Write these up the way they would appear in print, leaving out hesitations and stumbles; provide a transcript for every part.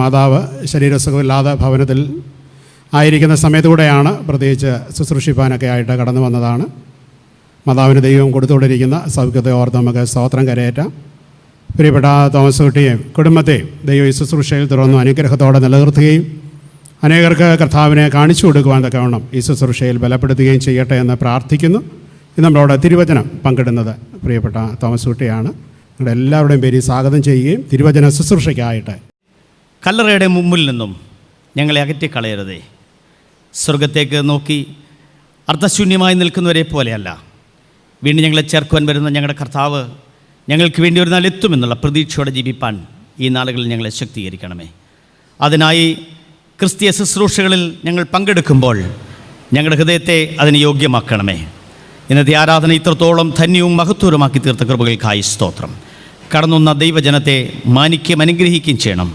മാതാവ് ശരീരസുഖമില്ലാതെ ഭവനത്തിൽ ആയിരിക്കുന്ന സമയത്തൂടെയാണ് പ്രത്യേകിച്ച് ശുശ്രൂഷിപ്പാനൊക്കെ ആയിട്ട് കടന്നു വന്നതാണ്. മാതാവിന് ദൈവം കൊടുത്തുകൊണ്ടിരിക്കുന്ന സൗഖ്യത്തെ ഓർത്ത് നമുക്ക് സ്തോത്രം കരയേറ്റാം. പ്രിയപ്പെട്ട തോമസ് കുട്ടിയെയും കുടുംബത്തെയും ദൈവം ഈ ശുശ്രൂഷയിൽ തുറന്നു അനുഗ്രഹത്തോടെ നിലനിർത്തുകയും അനേകർക്ക് കർത്താവിനെ കാണിച്ചു കൊടുക്കുവാൻ തക്കവണ്ണം ഈ ശുശ്രൂഷയിൽ ബലപ്പെടുത്തുകയും ചെയ്യട്ടെ എന്ന് പ്രാർത്ഥിക്കുന്നു. ഇന്ന് നമ്മളോട് തിരുവചനം പങ്കിടുന്നത് പ്രിയപ്പെട്ട തോമസ് കുട്ടിയാണ്. നിങ്ങളുടെ എല്ലാവരുടെയും പേരിൽ സ്വാഗതം ചെയ്യുകയും തിരുവചന ശുശ്രൂഷയ്ക്കായിട്ട്. കല്ലറയുടെ മുമ്പിൽ നിന്നും ഞങ്ങളെ അകറ്റിക്കളയരുതേ. സ്വർഗത്തേക്ക് നോക്കി അർത്ഥശൂന്യമായി നിൽക്കുന്നവരെ പോലെയല്ല, വീണ്ടും ഞങ്ങളെ ചേർക്കുവാൻ വരുന്ന ഞങ്ങളുടെ കർത്താവ് ഞങ്ങൾക്ക് വേണ്ടി ഒരു നാൾ എത്തുമെന്നുള്ള പ്രതീക്ഷയോടെ ജീവിപ്പാൻ ഈ നാളുകളിൽ ഞങ്ങളെ ശക്തീകരിക്കണമേ. അതിനായി ക്രിസ്തീയ ശുശ്രൂഷകളിൽ ഞങ്ങൾ പങ്കെടുക്കുമ്പോൾ ഞങ്ങളുടെ ഹൃദയത്തെ അതിന് യോഗ്യമാക്കണമേ. ഇന്നത്തെ ആരാധന ഇത്രത്തോളം ധന്യവും മഹത്വവുമാക്കി തീർത്ത കൃപകൾക്കായി സ്തോത്രം. കടന്നുവന്ന ദൈവജനത്തെ മാനിക്കുകയും അനുഗ്രഹിക്കുകയും ചെയ്യണം.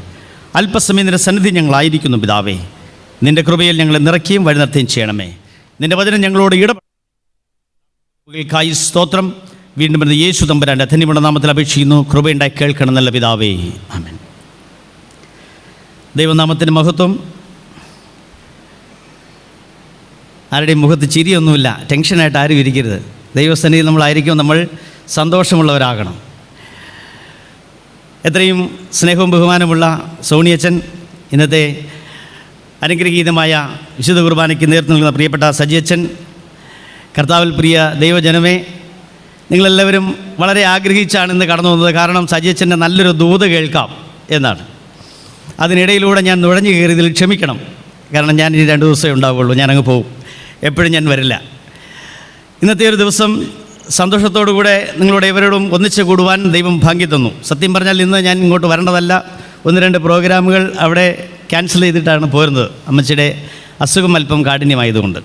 അല്പസമയം നിന്റെ സന്നിധി ഞങ്ങളായിരിക്കുന്നു പിതാവേ. നിൻ്റെ കൃപയിൽ ഞങ്ങളെ നിറയ്ക്കുകയും വഴി നടത്തുകയും ചെയ്യണമേ. നിൻ്റെ വചനം ഞങ്ങളോട് ഇടപെടൽക്കായി സ്തോത്രം. വീണ്ടും വരുന്ന യേശു തമ്പുരാൻ്റെ ധന്യമുള്ള നാമത്തിൽ അപേക്ഷിക്കുന്നു. കൃപയുണ്ടായി കേൾക്കണം നല്ല പിതാവേ, ആമേൻ. ദൈവനാമത്തിന് മഹത്വം. ആരുടെയും മുഖത്ത് ചിരിയൊന്നുമില്ല, ടെൻഷനായിട്ട് ആരും ഇരിക്കരുത്. ദൈവസന്നിധിയിൽ നമ്മളായിരിക്കും, നമ്മൾ സന്തോഷമുള്ളവരാകണം. എത്രയും സ്നേഹവും ബഹുമാനമുള്ള സോണിയച്ചൻ, ഇന്നത്തെ അനുഗ്രഹീതമായ വിശുദ്ധ കുർബാനയ്ക്ക് നേതൃത്വം നൽകുന്ന പ്രിയപ്പെട്ട സജിയച്ചൻ, കർത്താവിൽ പ്രിയ ദൈവജനമേ, നിങ്ങളെല്ലാവരും വളരെ ആഗ്രഹിച്ചാണ് ഇന്ന് കടന്നു വന്നത്. കാരണം സജിയച്ചൻ്റെ നല്ലൊരു ദൂത് കേൾക്കാം എന്നാണ്. അതിനിടയിലൂടെ ഞാൻ നുഴഞ്ഞു കയറിയതിൽ ക്ഷമിക്കണം. കാരണം ഞാൻ ഇനി 2 ദിവസമേ ഉണ്ടാവുകയുള്ളൂ, ഞാനങ്ങ് പോകും, എപ്പോഴും ഞാൻ വരില്ല. ഇന്നത്തെ ഒരു ദിവസം സന്തോഷത്തോടുകൂടെ നിങ്ങളുടെ ഇവരോടും ഒന്നിച്ച് കൂടുവാൻ ദൈവം ഭാഗ്യം തന്നു. സത്യം പറഞ്ഞാൽ ഇന്ന് ഞാൻ ഇങ്ങോട്ട് വരേണ്ടതല്ല. 1-2 പ്രോഗ്രാമുകൾ അവിടെ ക്യാൻസൽ ചെയ്തിട്ടാണ് പോരുന്നത്. അമ്മച്ചിയുടെ അസുഖം അല്പം കാഠിന്യമായതുകൊണ്ട്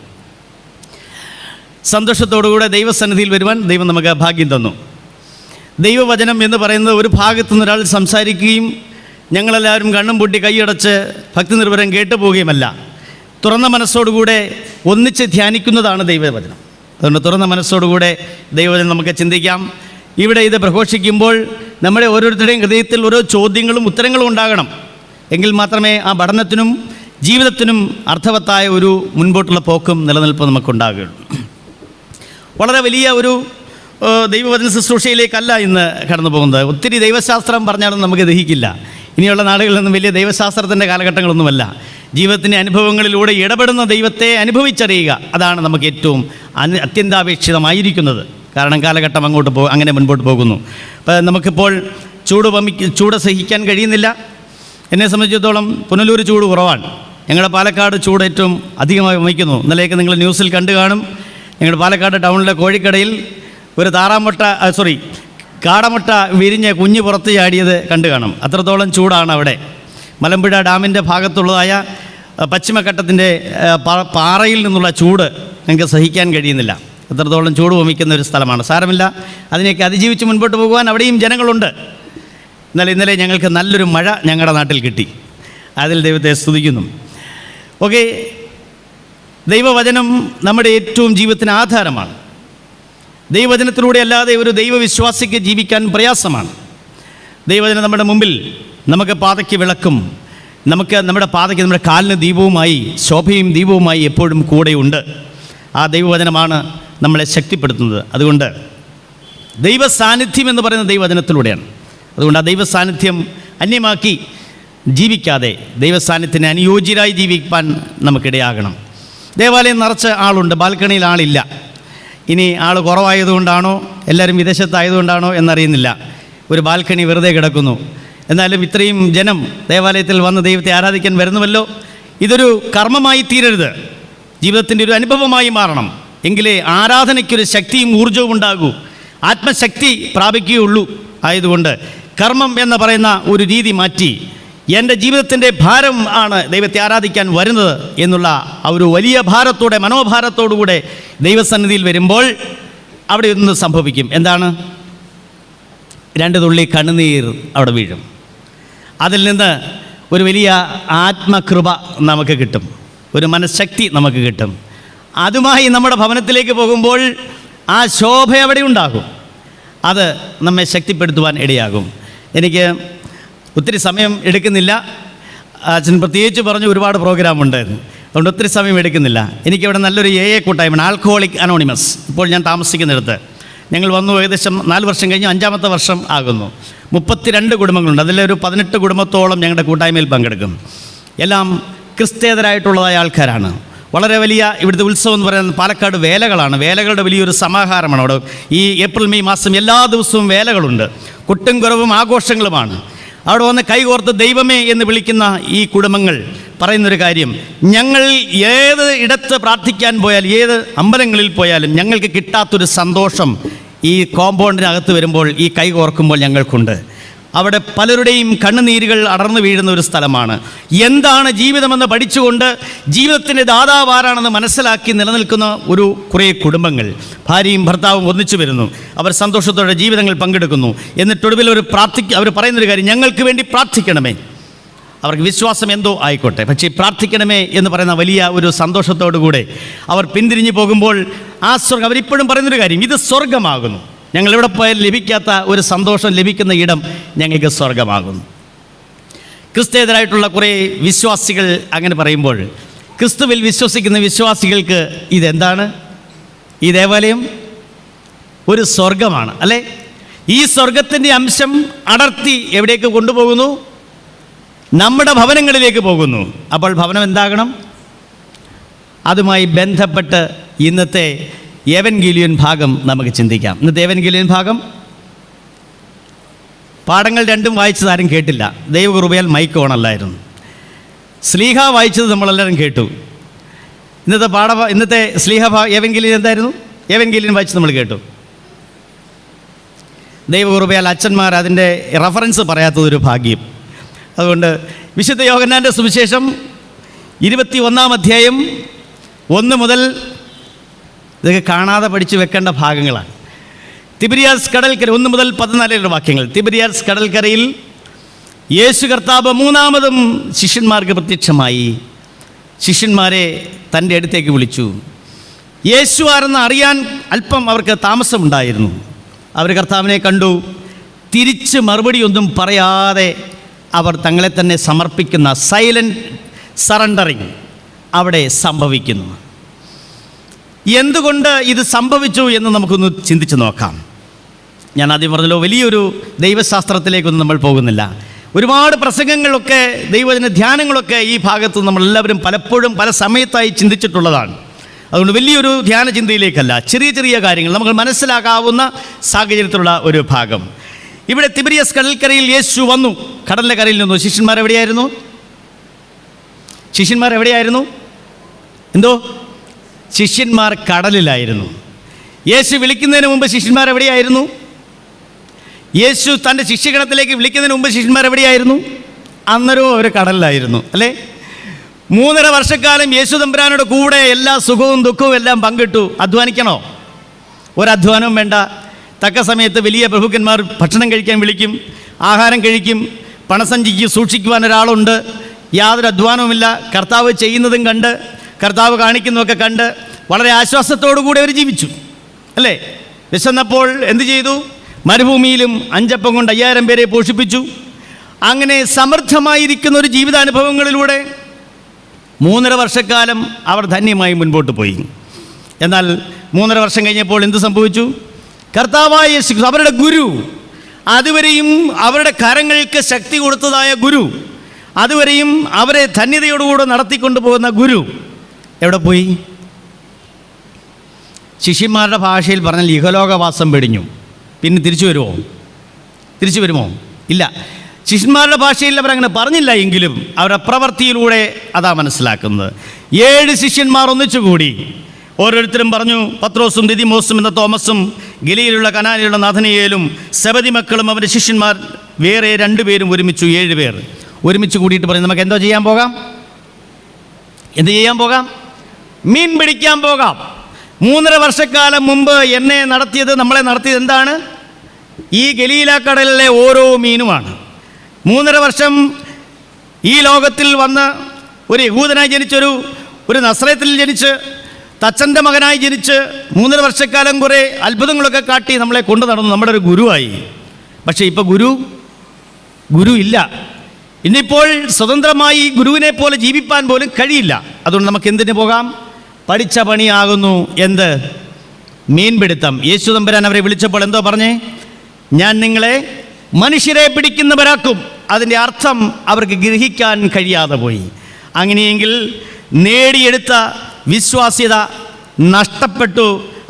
സന്തോഷത്തോടുകൂടെ ദൈവസന്നിധിയിൽ വരുവാൻ ദൈവം നമുക്ക് ഭാഗ്യം തന്നു. ദൈവവചനം എന്ന് പറയുന്നത് ഒരു ഭാഗത്തു നിന്ന് ഒരാൾ സംസാരിക്കുകയും ഞങ്ങളെല്ലാവരും കണ്ണും പൂട്ടി കൈയടച്ച് ഭക്തി നിർഭരം കേട്ടു പോവുകയുമല്ല, തുറന്ന മനസ്സോടുകൂടെ ഒന്നിച്ച് ധ്യാനിക്കുന്നതാണ് ദൈവവചനം. അതുകൊണ്ട് തുറന്ന മനസ്സോടുകൂടെ ദൈവവചനം നമുക്ക് ചിന്തിക്കാം. ഇവിടെ ഇത് പ്രഘോഷിക്കുമ്പോൾ നമ്മുടെ ഓരോരുത്തരുടെയും ഹൃദയത്തിൽ ഓരോ ചോദ്യങ്ങളും ഉത്തരങ്ങളും ഉണ്ടാകണം. എങ്കിൽ മാത്രമേ ആ പഠനത്തിനും ജീവിതത്തിനും അർത്ഥവത്തായ ഒരു മുൻപോട്ടുള്ള പോക്കും നിലനിൽപ്പും നമുക്കുണ്ടാകുകയുള്ളൂ. വളരെ വലിയ ഒരു ദൈവവചന ശുശ്രൂഷയിലേക്കല്ല ഇന്ന് കടന്നു പോകുന്നത്. ഒത്തിരി ദൈവശാസ്ത്രം പറഞ്ഞാലും നമുക്ക് ദഹിക്കില്ല. ഇനിയുള്ള നാടുകളിലൊന്നും വലിയ ദൈവശാസ്ത്രത്തിൻ്റെ കാലഘട്ടങ്ങളൊന്നുമല്ല. ജീവിതത്തിൻ്റെ അനുഭവങ്ങളിലൂടെ ഇടപെടുന്ന ദൈവത്തെ അനുഭവിച്ചറിയുക, അതാണ് നമുക്ക് ഏറ്റവും അത്യന്താപേക്ഷിതമായിരിക്കുന്നത്. കാരണം കാലഘട്ടം അങ്ങനെ മുൻപോട്ട് പോകുന്നു. അപ്പോൾ നമുക്കിപ്പോൾ ചൂട് സഹിക്കാൻ കഴിയുന്നില്ല. എന്നെ സംബന്ധിച്ചിടത്തോളം പുനലൂർ ചൂട് കുറവാണ്. ഞങ്ങളുടെ പാലക്കാട് ചൂട് ഏറ്റവും അധികമായി വമിക്കുന്നു. ഇന്നലെയൊക്കെ നിങ്ങൾ ന്യൂസിൽ കണ്ടു കാണും. ഞങ്ങളുടെ പാലക്കാട് ടൗണിലെ കോഴിക്കടയിൽ ഒരു കാടമുട്ട വിരിഞ്ഞ് കുഞ്ഞ് പുറത്ത് ചാടിയത് കണ്ടു കാണും. അത്രത്തോളം ചൂടാണ് അവിടെ. മലമ്പുഴ ഡാമിൻ്റെ ഭാഗത്തുള്ളതായ പശ്ചിമഘട്ടത്തിൻ്റെ പാറയിൽ നിന്നുള്ള ചൂട് ഞങ്ങൾക്ക് സഹിക്കാൻ കഴിയുന്നില്ല. അത്രത്തോളം ചൂട് വമിക്കുന്ന ഒരു സ്ഥലമാണ്. സാരമില്ല, അതിനെയൊക്കെ അതിജീവിച്ച് മുൻപോട്ട് പോകുവാൻ അവിടെയും ജനങ്ങളുണ്ട്. ഇന്നലെ ഞങ്ങൾക്ക് നല്ലൊരു മഴ ഞങ്ങളുടെ നാട്ടിൽ കിട്ടി. അതിൽ ദൈവത്തെ സ്തുതിക്കുന്നു. ഓക്കെ, ദൈവവചനം നമ്മുടെ ഏറ്റവും ജീവിതത്തിന് ആധാരമാണ്. ദൈവവചനത്തിലൂടെ അല്ലാതെ ഒരു ദൈവവിശ്വാസിക്ക് ജീവിക്കാൻ പ്രയാസമാണ്. ദൈവവചനം നമ്മുടെ മുമ്പിൽ നമുക്ക് പാതയ്ക്ക് വിളക്കും, നമ്മുടെ പാതയ്ക്ക് നമ്മുടെ കാലിന് ദീപവുമായി, ശോഭയും ദീപവുമായി എപ്പോഴും കൂടെയുണ്ട്. ആ ദൈവവചനമാണ് നമ്മളെ ശക്തിപ്പെടുത്തുന്നത്. അതുകൊണ്ട് ദൈവസാന്നിധ്യം എന്ന് പറയുന്നത് ദൈവവചനത്തിലൂടെയാണ്. അതുകൊണ്ട് ആ ദൈവസാന്നിധ്യം അന്യമാക്കി ജീവിക്കാതെ ദൈവസാന്നിധ്യത്തിന് അനുയോജ്യരായി ജീവിക്കാൻ നമുക്കിടയാകണം. ദേവാലയം നിറച്ച് ആളുണ്ട്, ബാൽക്കണിയിൽ ആളില്ല. ഇനി ആൾ കുറവായതുകൊണ്ടാണോ എല്ലാവരും വിദേശത്തായതുകൊണ്ടാണോ എന്നറിയുന്നില്ല. ഒരു ബാൽക്കണി വെറുതെ കിടക്കുന്നു. എന്നാലും ഇത്രയും ജനം ദേവാലയത്തിൽ വന്ന് ദൈവത്തെ ആരാധിക്കാൻ വരുന്നുവല്ലോ. ഇതൊരു കർമ്മമായി തീരരുത്, ജീവിതത്തിൻ്റെ ഒരു അനുഭവമായി മാറണം. എങ്കിലേ ആരാധനയ്ക്കൊരു ശക്തിയും ഊർജവും ഉണ്ടാകൂ, ആത്മശക്തി പ്രാപിക്കുകയുള്ളൂ. ആയതുകൊണ്ട് കർമ്മം എന്ന് പറയുന്ന ഒരു രീതി മാറ്റി എൻ്റെ ജീവിതത്തിൻ്റെ ഭാരം ആണ് ദൈവത്തെ ആരാധിക്കാൻ വരുന്നത് എന്നുള്ള ആ ഒരു വലിയ ഭാരത്തോടെ, മനോഭാരത്തോടുകൂടെ ദൈവസന്നിധിയിൽ വരുമ്പോൾ അവിടെ ഒന്ന് സംഭവിക്കും. എന്താണ്? 2 തുള്ളി കണ്ണുനീർ അവിടെ വീഴും. അതിൽ നിന്ന് ഒരു വലിയ ആത്മകൃപ നമുക്ക് കിട്ടും, ഒരു മനഃശക്തി നമുക്ക് കിട്ടും. അതുമായി നമ്മുടെ ഭവനത്തിലേക്ക് പോകുമ്പോൾ ആ ശോഭ അവിടെ ഉണ്ടാകും. അത് നമ്മെ ശക്തിപ്പെടുത്തുവാൻ ഇടയാകും. എനിക്ക് ഒത്തിരി സമയം എടുക്കുന്നില്ല. അച്ഛൻ പ്രത്യേകിച്ച് പറഞ്ഞു ഒരുപാട് പ്രോഗ്രാമുണ്ട്, അതുകൊണ്ട് ഒത്തിരി സമയം എടുക്കുന്നില്ല. എനിക്കിവിടെ നല്ലൊരു കൂട്ടായ്മയാണ്, ആൽക്കഹോളിക് അനോണിമസ്. ഇപ്പോൾ ഞാൻ താമസിക്കുന്നിടത്ത് ഞങ്ങൾ വന്നു ഏകദേശം 4 വർഷം കഴിഞ്ഞ് 5-ാമത്തെ വർഷം ആകുന്നു. 32 കുടുംബങ്ങളുണ്ട്. അതിലൊരു 18 കുടുംബത്തോളം ഞങ്ങളുടെ കൂട്ടായ്മയിൽ പങ്കെടുക്കും. എല്ലാം ക്രിസ്തേതരായിട്ടുള്ളതായ ആൾക്കാരാണ്. വളരെ വലിയ ഇവിടുത്തെ ഉത്സവം എന്ന് പറയുന്നത് പാലക്കാട് വേലകളാണ്. വേലകളുടെ വലിയൊരു സമാഹാരമാണ് അവിടെ. ഈ ഏപ്രിൽ മെയ് മാസം എല്ലാ ദിവസവും വേലകളുണ്ട്. കൊട്ടും കുറവും ആഘോഷങ്ങളുമാണ്. അവിടെ വന്ന് കൈകോർത്ത് ദൈവമേ എന്ന് വിളിക്കുന്ന ഈ കുടുംബങ്ങൾ പറയുന്നൊരു കാര്യം, ഞങ്ങൾ ഏത് ഇടത്ത് പ്രാർത്ഥിക്കാൻ പോയാൽ, ഏത് അമ്പലങ്ങളിൽ പോയാലും ഞങ്ങൾക്ക് കിട്ടാത്തൊരു സന്തോഷം ഈ കോമ്പൗണ്ടിനകത്ത് വരുമ്പോൾ, ഈ കൈകോർക്കുമ്പോൾ ഞങ്ങൾക്കുണ്ട്. അവിടെ പലരുടെയും കണ്ണുനീരുകൾ അടർന്നു വീഴുന്ന ഒരു സ്ഥലമാണ്. എന്താണ് ജീവിതമെന്ന് പഠിച്ചുകൊണ്ട് ജീവിതത്തിൻ്റെ ദാതാവാരാണെന്ന് മനസ്സിലാക്കി നിലനിൽക്കുന്ന കുറേ കുടുംബങ്ങൾ, ഭാര്യയും ഭർത്താവും ഒന്നിച്ചു വരുന്നു. അവർ സന്തോഷത്തോടെ ജീവിതങ്ങൾ പങ്കെടുക്കുന്നു. എന്നിട്ടൊടുവിൽ അവർ പറയുന്നൊരു കാര്യം, ഞങ്ങൾക്ക് വേണ്ടി പ്രാർത്ഥിക്കണമേ. അവർക്ക് വിശ്വാസം എന്തോ ആയിക്കോട്ടെ, പക്ഷേ പ്രാർത്ഥിക്കണമേ എന്ന് പറയുന്ന വലിയ ഒരു സന്തോഷത്തോടു കൂടെ അവർ പിന്തിരിഞ്ഞു പോകുമ്പോൾ ആ സ്വർഗം, അവരിപ്പോഴും പറയുന്നൊരു കാര്യം, ഇത് സ്വർഗമാകുന്നു. ഞങ്ങൾ എവിടെ പോയാലും ലഭിക്കാത്ത ഒരു സന്തോഷം ലഭിക്കുന്ന ഇടം ഞങ്ങൾക്ക് സ്വർഗമാകുന്നു. ക്രിസ്തേതരായിട്ടുള്ള കുറേ വിശ്വാസികൾ അങ്ങനെ പറയുമ്പോൾ, ക്രിസ്തുവിൽ വിശ്വസിക്കുന്ന വിശ്വാസികൾക്ക് ഇതെന്താണ്? ഈ ദേവാലയം ഒരു സ്വർഗമാണ്, അല്ലേ? ഈ സ്വർഗത്തിൻ്റെ അംശം അടർത്തി എവിടേക്ക് കൊണ്ടുപോകുന്നു? നമ്മുടെ ഭവനങ്ങളിലേക്ക് പോകുന്നു. അപ്പോൾ ഭവനം എന്താകണം? അതുമായി ബന്ധപ്പെട്ട് ഇന്നത്തെ എവൻഗേലിയൻ ഭാഗം നമുക്ക് ചിന്തിക്കാം. ഇന്നത്തെ എവൻഗേലിയൻ ഭാഗം പാഠങ്ങൾ രണ്ടും വായിച്ചത് ആരും കേട്ടില്ല. ദൈവകൃപയാൽ മൈക്ക് ഓണല്ലായിരുന്നു. സ്ലീഹ വായിച്ചത് നമ്മളെല്ലാവരും കേട്ടു. ഇന്നത്തെ സ്ലീഹ എവൻഗേലിയൻ എന്തായിരുന്നു? എവൻഗേലിയൻ വായിച്ചത് നമ്മൾ കേട്ടു. ദൈവകൃപയാൽ അച്ഛന്മാർ അതിൻ്റെ റെഫറൻസ് പറയാത്തതൊരു ഭാഗ്യം. അതുകൊണ്ട് വിശുദ്ധ യോഹന്നാൻ്റെ സുവിശേഷം 21-ാം അധ്യായം 1 മുതൽ, ഇതൊക്കെ കാണാതെ പഠിച്ചു വെക്കേണ്ട ഭാഗങ്ങളാണ്. തിബിരിയാസ് കടൽക്കര 1 മുതൽ 14 വാക്യങ്ങൾ. തിബിരിയാസ് കടൽക്കരയിൽ യേശു കർത്താവ് 3-ാമതും ശിഷ്യന്മാർക്ക് പ്രത്യക്ഷമായി. ശിഷ്യന്മാരെ തൻ്റെ അടുത്തേക്ക് വിളിച്ചു. യേശു ആരെന്ന് അറിയാൻ അല്പം അവർക്ക് താമസമുണ്ടായിരുന്നു. അവർ കർത്താവിനെ കണ്ടു. തിരിച്ച് മറുപടിയൊന്നും പറയാതെ അവർ തങ്ങളെ തന്നെ സമർപ്പിക്കുന്ന സൈലൻറ്റ് സറണ്ടറിങ് അവിടെ സംഭവിക്കുന്നു. എന്തുകൊണ്ട് ഇത് സംഭവിച്ചു എന്ന് നമുക്കൊന്ന് ചിന്തിച്ച് നോക്കാം. ഞാൻ ആദ്യം പറഞ്ഞല്ലോ, വലിയൊരു ദൈവശാസ്ത്രത്തിലേക്കൊന്നും നമ്മൾ പോകുന്നില്ല. ഒരുപാട് പ്രസംഗങ്ങളൊക്കെ, ദൈവജന ധ്യാനങ്ങളൊക്കെ ഈ ഭാഗത്ത് നമ്മളെല്ലാവരും പലപ്പോഴും പല സമയത്തായി ചിന്തിച്ചിട്ടുള്ളതാണ്. അതുകൊണ്ട് വലിയൊരു ധ്യാന ചിന്തയിലേക്കല്ല, ചെറിയ ചെറിയ കാര്യങ്ങൾ നമുക്ക് മനസ്സിലാക്കാവുന്ന സാഹചര്യത്തിലുള്ള ഒരു ഭാഗം. ഇവിടെ തിബിരിയസ് കടൽക്കരയിൽ യേശു വന്നു. കടലിൻ്റെ കരയിൽ നിന്നു. ശിഷ്യന്മാരെവിടെയായിരുന്നു? എന്തോ? ശിഷ്യന്മാർ കടലിലായിരുന്നു. യേശു വിളിക്കുന്നതിന് മുമ്പ് ശിഷ്യന്മാരെവിടെയായിരുന്നു? യേശു തൻ്റെ ശിഷ്യഗണത്തിലേക്ക് വിളിക്കുന്നതിന് മുമ്പ് ശിഷ്യന്മാരെവിടെയായിരുന്നു? അന്നേരവും അവർ കടലിലായിരുന്നു, അല്ലേ? 3.5 വർഷക്കാലം യേശു തമ്പുരാനോട് കൂടെ എല്ലാ സുഖവും ദുഃഖവും എല്ലാം പങ്കിട്ടു. അധ്വാനിക്കണോ? ഒരധ്വാനവും വേണ്ട. തക്ക സമയത്ത് വലിയ പ്രഭുക്കന്മാർ ഭക്ഷണം കഴിക്കാൻ വിളിക്കും, ആഹാരം കഴിക്കും, പണസഞ്ചിക്ക് സൂക്ഷിക്കുവാൻ ഒരാളുണ്ട്. യാതൊരു അധ്വാനവുമില്ല. കർത്താവ് ചെയ്യുന്നതും കണ്ട്, കർത്താവ് കാണിക്കുന്നതൊക്കെ കണ്ട് വളരെ ആശ്വാസത്തോടു കൂടി അവർ ജീവിച്ചു, അല്ലേ? വിശന്നപ്പോൾ എന്തു ചെയ്തു? മരുഭൂമിയിലും 5 അപ്പം കൊണ്ട് 5000 പേരെ പോഷിപ്പിച്ചു. അങ്ങനെ സമൃദ്ധമായിരിക്കുന്ന ഒരു ജീവിതാനുഭവങ്ങളിലൂടെ 3.5 വർഷക്കാലം അവർ ധന്യമായി മുൻപോട്ട് പോയി. എന്നാൽ 3.5 വർഷം കഴിഞ്ഞപ്പോൾ എന്ത് സംഭവിച്ചു? കർത്താവായ യേശു, അവരുടെ ഗുരു, അതുവരെയും അവരുടെ കരങ്ങൾക്ക് ശക്തി കൊടുത്തതായ ഗുരു, അതുവരെയും അവരെ ധന്യതയോടുകൂടെ നടത്തിക്കൊണ്ടു പോകുന്ന ഗുരു എവിടെ പോയി? ശിഷ്യന്മാരുടെ ഭാഷയിൽ പറഞ്ഞാൽ ഇഹലോകവാസം വെടിഞ്ഞു. പിന്നെ തിരിച്ചു വരുമോ? ഇല്ല. ശിഷ്യന്മാരുടെ ഭാഷയിൽ അവരങ്ങനെ പറഞ്ഞില്ല എങ്കിലും അവരുടെ പ്രവൃത്തിയിലൂടെ അതാ മനസ്സിലാക്കുന്നത്. 7 ശിഷ്യന്മാർ ഒന്നിച്ചുകൂടി. ഓരോരുത്തരും പറഞ്ഞു, പത്രോസും ദിദിമോസും എന്ന തോമസും, ഗലീലയിലുള്ള കനാനിലുള്ള നഥനയേലും, സെബദി മക്കളും അവരുടെ ശിഷ്യന്മാർ വേറെ 2 പേരും ഒരുമിച്ചു 7 പേർ ഒരുമിച്ച് കൂടിയിട്ട് പറയും, നമുക്ക് എന്തോ ചെയ്യാൻ പോകാം? എന്ത് ചെയ്യാൻ പോകാം? മീൻ പിടിക്കാൻ പോകാം. 3.5 വർഷക്കാലം മുമ്പ് നമ്മളെ നടത്തിയത് എന്താണ്? ഈ ഗലീല കടലിലെ ഓരോ മീനുമാണ്. 3.5 വർഷം ഈ ലോകത്തിൽ വന്ന് ഒരു യഹൂദനായി ഒരു നസ്രയത്തിൽ ജനിച്ച് തച്ചൻ്റെ മകനായി ജനിച്ച് 3.5 വർഷക്കാലം കുറേ അത്ഭുതങ്ങളൊക്കെ കാട്ടി നമ്മളെ കൊണ്ടു നടന്നു, നമ്മുടെ ഒരു ഗുരുവായി. പക്ഷേ ഇപ്പോൾ ഗുരു ഇല്ല. ഇന്നിപ്പോൾ സ്വതന്ത്രമായി ഗുരുവിനെ പോലെ ജീവിപ്പാൻ പോലും കഴിയില്ല. അതുകൊണ്ട് നമുക്ക് എന്തിനു പോകാം? പഠിച്ച പണിയാകുന്നു എന്ത്? മീൻപിടുത്തം. യേശു തമ്പുരാൻ അവരെ വിളിച്ചപ്പോൾ എന്തോ പറഞ്ഞേ? ഞാൻ നിങ്ങളെ മനുഷ്യരെ പിടിക്കുന്നവരാക്കും. അതിൻ്റെ അർത്ഥം അവർക്ക് ഗ്രഹിക്കാൻ കഴിയാതെ പോയി. അങ്ങനെയെങ്കിൽ നേടിയെടുത്ത വിശ്വാസ്യത നഷ്ടപ്പെട്ടു.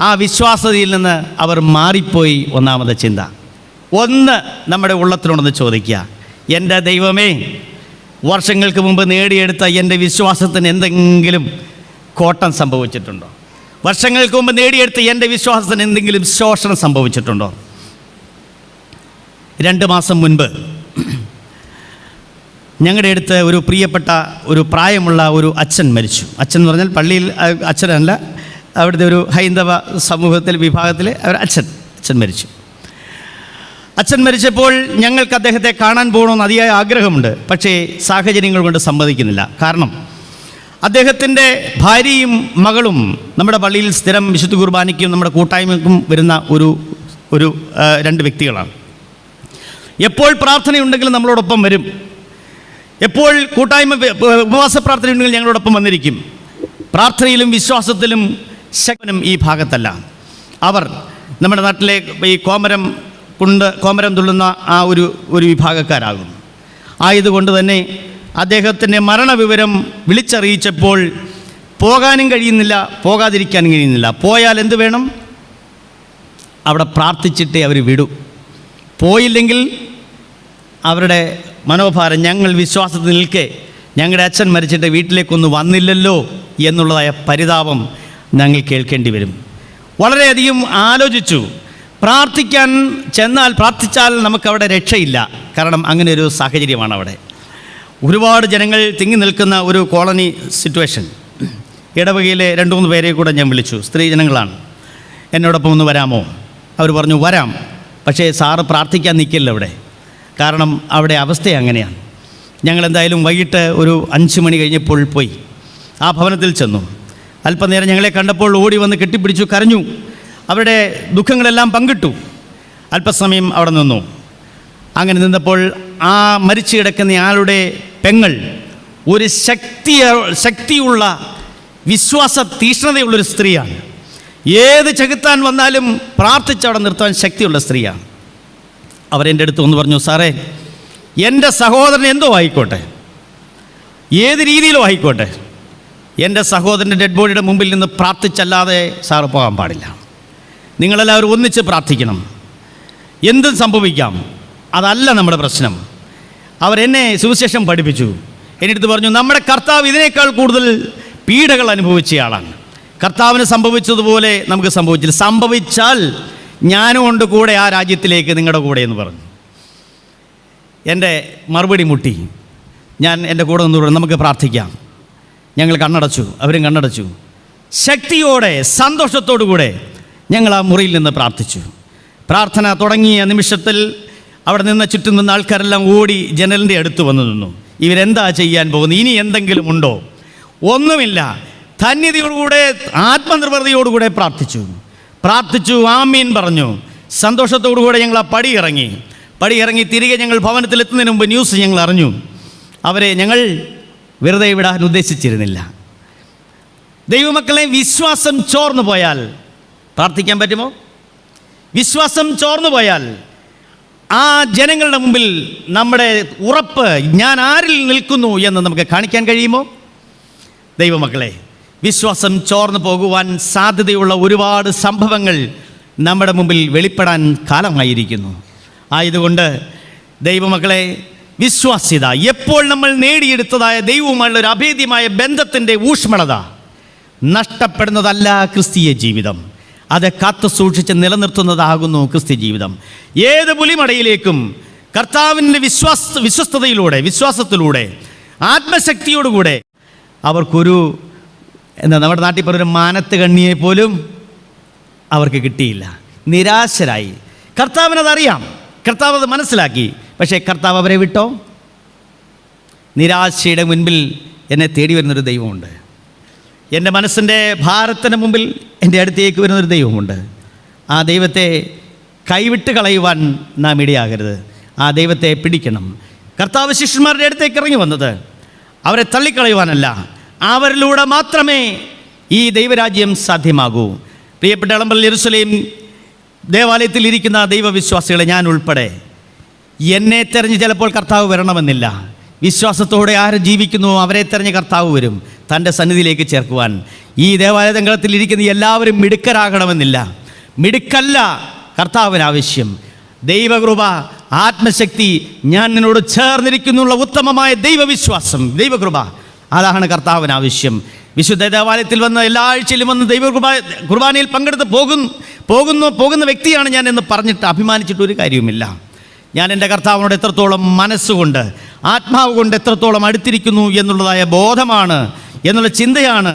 ആ വിശ്വാസ്യതയിൽ നിന്ന് അവർ മാറിപ്പോയി. ഒന്നാമത്തെ ചിന്ത. ഒന്ന് നമ്മുടെ ഉള്ളത്തിലുണ്ടെന്ന് ചോദിക്കുക, എൻ്റെ ദൈവമേ, വർഷങ്ങൾക്ക് മുമ്പ് നേടിയെടുത്ത എൻ്റെ വിശ്വാസത്തിന് എന്തെങ്കിലും കോട്ടം സംഭവിച്ചിട്ടുണ്ടോ? വർഷങ്ങൾക്ക് മുമ്പ് നേടിയെടുത്ത എൻ്റെ വിശ്വാസത്തിന് എന്തെങ്കിലും ശോഷണം സംഭവിച്ചിട്ടുണ്ടോ? 2 മാസം മുൻപ് ഞങ്ങളുടെ അടുത്ത് ഒരു പ്രിയപ്പെട്ട ഒരു പ്രായമുള്ള ഒരു അച്ഛൻ മരിച്ചു. അച്ഛൻ എന്ന് പറഞ്ഞാൽ പള്ളിയിൽ അച്ഛനല്ല, അവിടുത്തെ ഒരു ഹൈന്ദവ സമൂഹത്തിൽ വിഭാഗത്തിൽ അച്ഛൻ മരിച്ചു. അച്ഛൻ മരിച്ചപ്പോൾ ഞങ്ങൾക്ക് അദ്ദേഹത്തെ കാണാൻ പോകണമെന്ന് അതിയായ ആഗ്രഹമുണ്ട്. പക്ഷേ സാഹചര്യങ്ങൾ കൊണ്ട് സമ്മതിക്കുന്നില്ല. കാരണം അദ്ദേഹത്തിൻ്റെ ഭാര്യയും മകളും നമ്മുടെ പള്ളിയിൽ സ്ഥിരം വിശുദ്ധ കുർബാനയ്ക്കും നമ്മുടെ കൂട്ടായ്മയ്ക്കും വരുന്ന ഒരു 2 വ്യക്തികളാണ്. എപ്പോൾ പ്രാർത്ഥനയുണ്ടെങ്കിലും നമ്മളോടൊപ്പം വരും. എപ്പോൾ കൂട്ടായ്മ ഉപവാസ പ്രാർത്ഥനയുണ്ടെങ്കിൽ ഞങ്ങളോടൊപ്പം വന്നിരിക്കും. പ്രാർത്ഥനയിലും വിശ്വാസത്തിലും ശക്തനും ഈ ഭാഗത്തല്ല. അവർ നമ്മുടെ നാട്ടിലെ ഈ കോമരം തുള്ളുന്ന ആ ഒരു വിഭാഗക്കാരാകും. ആയതുകൊണ്ട് തന്നെ അദ്ദേഹത്തിൻ്റെ മരണവിവരം വിളിച്ചറിയിച്ചപ്പോൾ പോകാനും കഴിയുന്നില്ല, പോകാതിരിക്കാനും കഴിയുന്നില്ല. പോയാൽ എന്ത് വേണം? അവിടെ പ്രാർത്ഥിച്ചിട്ടേ അവർ വിടൂ. പോയില്ലെങ്കിൽ അവരുടെ മനോഭാരം, ഞങ്ങൾ വിശ്വാസത്തിൽ നിൽക്കെ ഞങ്ങളുടെ അച്ഛൻ മരിച്ചിട്ട് വീട്ടിലേക്കൊന്നും വന്നില്ലല്ലോ എന്നുള്ളതായ പരിതാപം ഞങ്ങൾ കേൾക്കേണ്ടി വരും. വളരെയധികം ആലോചിച്ചു. പ്രാർത്ഥിക്കാൻ ചെന്നാൽ പ്രാർത്ഥിച്ചാൽ നമുക്കവിടെ രക്ഷയില്ല. കാരണം അങ്ങനെ ഒരു സാഹചര്യമാണ് അവിടെ. ഒരുപാട് ജനങ്ങൾ തിങ്ങി നിൽക്കുന്ന ഒരു കോളനി സിറ്റുവേഷൻ. ഇടവകയിലെ 2-3 പേരെ കൂടെ ഞാൻ വിളിച്ചു. സ്ത്രീ ജനങ്ങളാണ്. എന്നോടൊപ്പം ഒന്ന് വരാമോ? അവർ പറഞ്ഞു വരാം, പക്ഷേ സാറ് പ്രാർത്ഥിക്കാൻ നിൽക്കില്ല അവിടെ. കാരണം അവിടെ അവസ്ഥ അങ്ങനെയാണ്. ഞങ്ങളെന്തായാലും വൈകിട്ട് ഒരു 5 മണി കഴിഞ്ഞപ്പോൾ പോയി ആ ഭവനത്തിൽ ചെന്നു. അല്പനേരം ഞങ്ങളെ കണ്ടപ്പോൾ ഓടി വന്ന് കെട്ടിപ്പിടിച്ചു, കരഞ്ഞു. അവരുടെ ദുഃഖങ്ങളെല്ലാം പങ്കിട്ടു. അല്പസമയം അവിടെ നിന്നു. അങ്ങനെ നിന്നപ്പോൾ ആ മരിച്ചു കിടക്കുന്ന ആളുടെ പെങ്ങൾ ഒരു ശക്തിയുള്ള വിശ്വാസ തീഷ്ണതയുള്ളൊരു സ്ത്രീയാണ്. ഏത് ചെകുത്താൻ വന്നാലും പ്രാർത്ഥിച്ചവിടെ നിർത്താൻ ശക്തിയുള്ള സ്ത്രീയാണ്. അവരെൻ്റെ അടുത്ത് ഒന്ന് പറഞ്ഞു, സാറേ, എൻ്റെ സഹോദരൻ എന്തോ ആയിക്കോട്ടെ, ഏത് രീതിയിലും ആയിക്കോട്ടെ, എൻ്റെ സഹോദരൻ്റെ ഡെഡ് ബോഡിയുടെ മുമ്പിൽ നിന്ന് പ്രാർത്ഥിച്ചല്ലാതെ സാറ് പോകാൻ പാടില്ല. നിങ്ങളെല്ലാവരും ഒന്നിച്ച് പ്രാർത്ഥിക്കണം. എന്തും സംഭവിക്കാം, അതല്ല നമ്മുടെ പ്രശ്നം. അവരെന്നെ സുവിശേഷം പഠിപ്പിച്ചു. എൻ്റെ അടുത്ത് പറഞ്ഞു, നമ്മുടെ കർത്താവ് ഇതിനേക്കാൾ കൂടുതൽ പീഡകൾ അനുഭവിച്ചയാളാണ്. കർത്താവിന് സംഭവിച്ചതുപോലെ നമുക്ക് സംഭവിച്ചില്ല. സംഭവിച്ചാൽ ഞാനും കൊണ്ട് കൂടെ ആ രാജ്യത്തിലേക്ക്, നിങ്ങളുടെ കൂടെ എന്ന് പറഞ്ഞു. എൻ്റെ മറുപടി മുട്ടി. ഞാൻ എൻ്റെ കൂടെ നിന്നുകൂടെ നമുക്ക് പ്രാർത്ഥിക്കാം. ഞങ്ങൾ കണ്ണടച്ചു, അവരും കണ്ണടച്ചു. ശക്തിയോടെ സന്തോഷത്തോടു കൂടെ ഞങ്ങൾ ആ മുറിയിൽ നിന്ന് പ്രാർത്ഥിച്ചു. പ്രാർത്ഥന തുടങ്ങിയ നിമിഷത്തിൽ അവിടെ നിന്ന് ചുറ്റും നിന്ന ആൾക്കാരെല്ലാം ഓടി ജനലിൻ്റെ അടുത്ത് വന്നു നിന്നു. ഇവരെന്താ ചെയ്യാൻ പോകുന്നത്? ഇനി എന്തെങ്കിലും ഉണ്ടോ? ഒന്നുമില്ല. ധന്യതയോടുകൂടെ ആത്മനിർഭരതയോടുകൂടെ പ്രാർത്ഥിച്ചു, ആമീൻ പറഞ്ഞു. സന്തോഷത്തോടുകൂടെ ഞങ്ങൾ ആ പടിയിറങ്ങി തിരികെ ഞങ്ങൾ ഭവനത്തിലെത്തുന്നതിന് മുമ്പ് ന്യൂസ് ഞങ്ങൾ അറിഞ്ഞു. അവരെ ഞങ്ങൾ വെറുതെ വിടാൻ ഉദ്ദേശിച്ചിരുന്നില്ല. ദൈവമക്കളെ, വിശ്വാസം ചോർന്നു പോയാൽ പ്രാർത്ഥിക്കാൻ പറ്റുമോ? വിശ്വാസം ചോർന്നു പോയാൽ ആ ജനങ്ങളുടെ മുമ്പിൽ നമ്മുടെ ഉറപ്പ്, ഞാൻ ആരിൽ നിൽക്കുന്നു എന്ന് നമുക്ക് കാണിക്കാൻ കഴിയുമോ? ദൈവമക്കളെ, വിശ്വാസം ചോർന്നു പോകുവാൻ സാധ്യതയുള്ള ഒരുപാട് സംഭവങ്ങൾ നമ്മുടെ മുമ്പിൽ വെളിപ്പെടാൻ കാലമായിരിക്കുന്നു. ആയതുകൊണ്ട് ദൈവമക്കളെ, വിശ്വാസ്യത, എപ്പോൾ നമ്മൾ നേടിയെടുത്തതായ ദൈവവുമായുള്ള ഒരു അഭേദ്യമായ ബന്ധത്തിൻ്റെ ഊഷ്മളത നഷ്ടപ്പെടുന്നതല്ല ക്രിസ്തീയ ജീവിതം. അത് കാത്തു സൂക്ഷിച്ച് നിലനിർത്തുന്നതാകുന്നു ക്രിസ്ത്യ ജീവിതം. ഏത് പുലിമടയിലേക്കും കർത്താവിൻ്റെ വിശ്വാസത്തിലൂടെ ആത്മശക്തിയോടുകൂടെ അവർക്കൊരു നമ്മുടെ നാട്ടിൽ പറഞ്ഞൊരു മാനത്ത് കണ്ണിയെ പോലും അവർക്ക് കിട്ടിയില്ല. നിരാശരായി. കർത്താവിനതറിയാം, കർത്താവ് അത് മനസ്സിലാക്കി. പക്ഷേ കർത്താവ് അവരെ വിട്ടോ? നിരാശയുടെ മുൻപിൽ എന്നെ തേടി വരുന്നൊരു ദൈവമുണ്ട്. എൻ്റെ മനസ്സിൻ്റെ ഭാരത്തിന് മുമ്പിൽ എൻ്റെ അടുത്തേക്ക് വരുന്നൊരു ദൈവമുണ്ട്. ആ ദൈവത്തെ കൈവിട്ട് കളയുവാൻ നാം ഇടയാകരുത്. ആ ദൈവത്തെ പിടിക്കണം. കർത്താവ് ശിഷ്യന്മാരുടെ അടുത്തേക്ക് ഇറങ്ങി വന്നത് അവരെ തള്ളിക്കളയുവാനല്ല, അവരിലൂടെ മാത്രമേ ഈ ദൈവരാജ്യം സാധ്യമാകൂ. പ്രിയപ്പെട്ട എളമ്പള്ളി യെരൂശലേം ദേവാലയത്തിൽ ഇരിക്കുന്ന ദൈവവിശ്വാസികളെ, ഞാൻ ഉൾപ്പെടെ, എന്നെ തെരഞ്ഞ് ചിലപ്പോൾ കർത്താവ് വരണമെന്നില്ല. വിശ്വാസത്തോടെ ആര് ജീവിക്കുന്നുവോ അവരെ തെരഞ്ഞ് കർത്താവ് വരും തൻ്റെ സന്നിധിയിലേക്ക് ചേർക്കുവാൻ. ഈ ദേവാലയ തങ്ങളത്തിൽ ഇരിക്കുന്ന എല്ലാവരും മിടുക്കരാകണമെന്നില്ല. മിടുക്കല്ല കർത്താവിന് ആവശ്യം. ദൈവകൃപ, ആത്മശക്തി, ഞാൻ നിന്നോട് ചേർന്നിരിക്കുന്നുള്ള ഉത്തമമായ ദൈവവിശ്വാസം, ദൈവകൃപ, അതാണ് കർത്താവിന് ആവശ്യം. വിശുദ്ധ ദേവാലയത്തിൽ വന്ന് എല്ലാ ആഴ്ചയിലും വന്ന് കുർബാനയിൽ പങ്കെടുത്ത് പോകുന്ന വ്യക്തിയാണ് ഞാൻ എന്ന് പറഞ്ഞിട്ട് അഭിമാനിച്ചിട്ടൊരു കാര്യവുമില്ല. ഞാൻ എൻ്റെ കർത്താവിനോട് എത്രത്തോളം മനസ്സുകൊണ്ട്, ആത്മാവ് കൊണ്ട് എത്രത്തോളം അടുത്തിരിക്കുന്നു എന്നുള്ളതായ ബോധമാണ്, എന്നുള്ള ചിന്തയാണ്